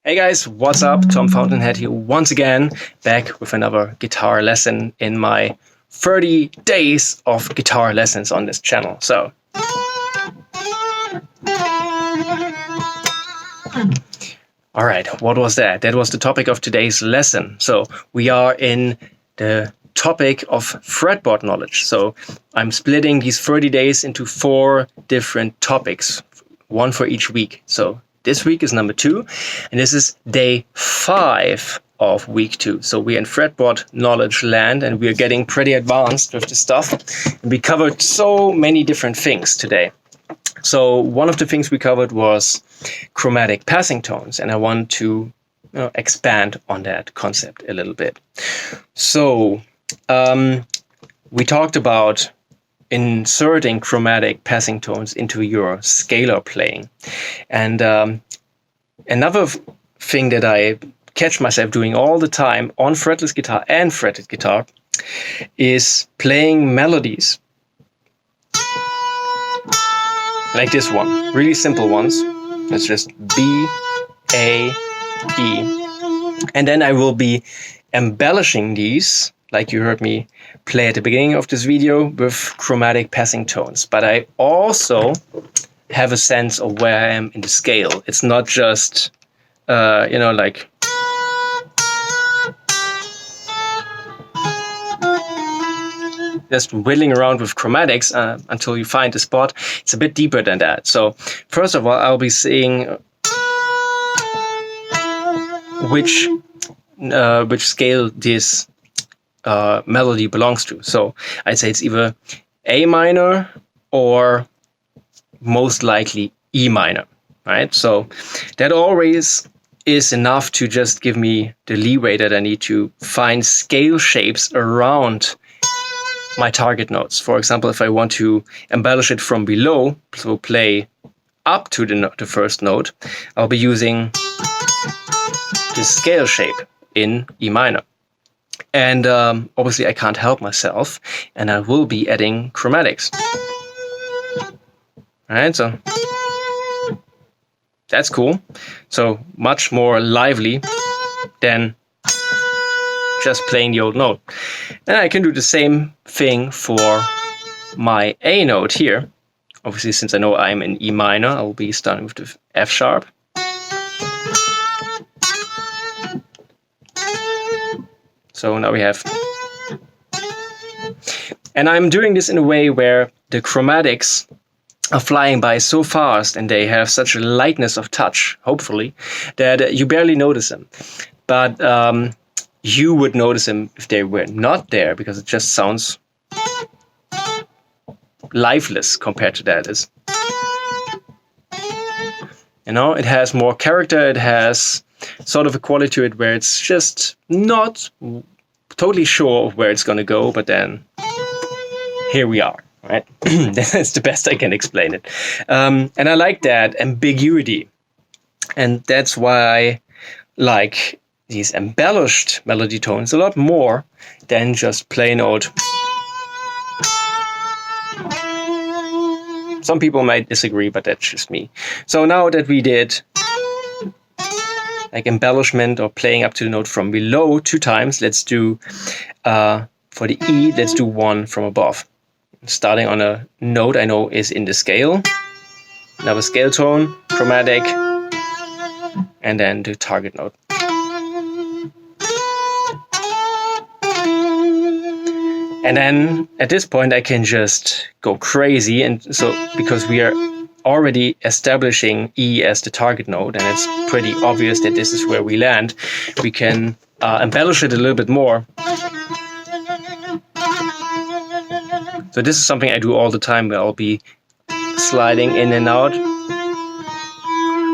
Hey guys, what's up? Tom Fountainhead here once again, back with another guitar lesson in my 30 days of guitar lessons on this channel. So, all right, what was that? That was the topic of today's lesson. So we are in the topic of fretboard knowledge. So I'm splitting these 30 days into 4 different topics, one for each week. So this week is number 2, and this is day 5 of week 2. So we're in fretboard knowledge land, and we're getting pretty advanced with this stuff. And we covered so many different things today. So one of the things we covered was chromatic passing tones, and I want to expand on that concept a little bit. So we talked about inserting chromatic passing tones into your scalar playing. And another thing that I catch myself doing all the time on fretless guitar and fretted guitar is playing melodies. Like this one, really simple ones. It's just B, A, E. And then I will be embellishing these, like you heard me play at the beginning of this video, with chromatic passing tones. But I also have a sense of where I am in the scale. It's not just, like just whittling around with chromatics until you find a spot. It's a bit deeper than that. So first of all, I'll be seeing which scale this melody belongs to. So I'd say it's either A minor or most likely E minor, right? So that always is enough to just give me the leeway that I need to find scale shapes around my target notes. For example, if I want to embellish it from below, so play up to the first note, I'll be using this scale shape in E minor. And obviously I can't help myself, and I will be adding chromatics. Alright, so that's cool. So much more lively than just playing the old note. And I can do the same thing for my A note here. Obviously, since I know I'm in E minor, I'll be starting with the F sharp. So now we have, and I'm doing this in a way where the chromatics are flying by so fast and they have such a lightness of touch, hopefully, that you barely notice them. But you would notice them if they were not there, because it just sounds lifeless compared to that. It has more character, it has sort of a quality to it where it's just not totally sure of where it's going to go, but then here we are, right? That's the best I can explain it. And I like that ambiguity. And that's why I like these embellished melody tones a lot more than just plain old. Some people might disagree, but that's just me. So now that we did like embellishment or playing up to the note from below 2 times, let's do, for the E, let's do 1 from above. Starting on a note I know is in the scale, another scale tone, chromatic, and then the target note. And then at this point I can just go crazy, and so because we are already establishing E as the target note, and it's pretty obvious that this is where we land, we can embellish it a little bit more. So this is something I do all the time, where I'll be sliding in and out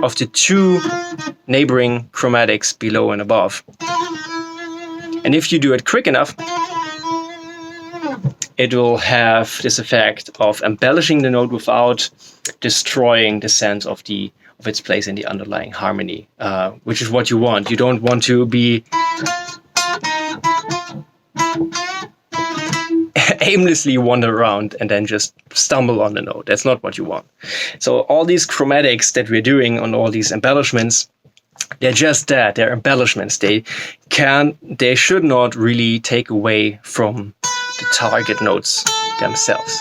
of the 2 neighboring chromatics below and above. And if you do it quick enough, it will have this effect of embellishing the note without destroying the sense of its place in the underlying harmony, which is what you want. You don't want to be aimlessly wander around and then just stumble on the note. That's not what you want. So all these chromatics that we're doing on all these embellishments They're just that. They're embellishments. They should not really take away from the target notes themselves.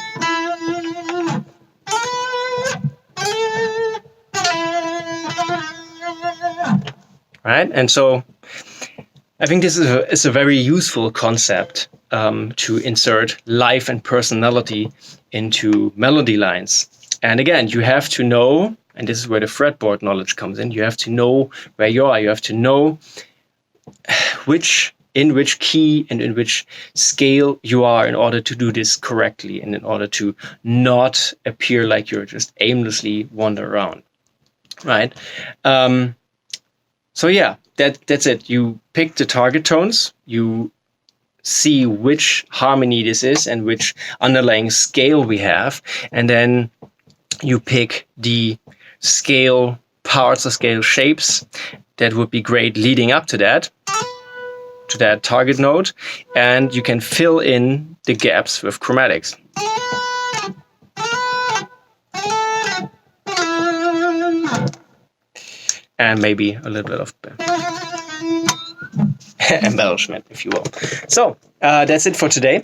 Right? And so I think this is a very useful concept to insert life and personality into melody lines. And again, you have to know, and this is where the fretboard knowledge comes in, you have to know where you are. You have to know in which key and in which scale you are in order to do this correctly and in order to not appear like you're just aimlessly wander around, right? So yeah, that's it. You pick the target tones, you see which harmony this is and which underlying scale we have, and then you pick the scale parts or scale shapes that would be great leading up to that target note, and you can fill in the gaps with chromatics. And maybe a little bit of embellishment, if you will. So that's it for today.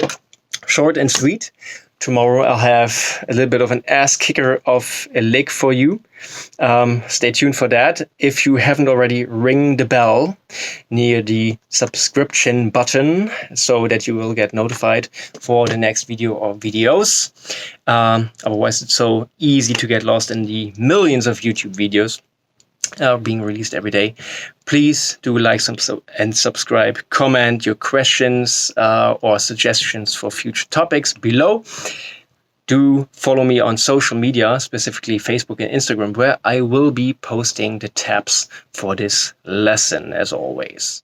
Short and sweet. Tomorrow I'll have a little bit of an ass kicker of a lick for you. Stay tuned for that. If you haven't already, ring the bell near the subscription button so that you will get notified for the next video or videos. Otherwise, it's so easy to get lost in the millions of YouTube videos being released every day. Please do like and subscribe. Comment your questions or suggestions for future topics below. Do follow me on social media, specifically Facebook and Instagram, where I will be posting the tabs for this lesson as always.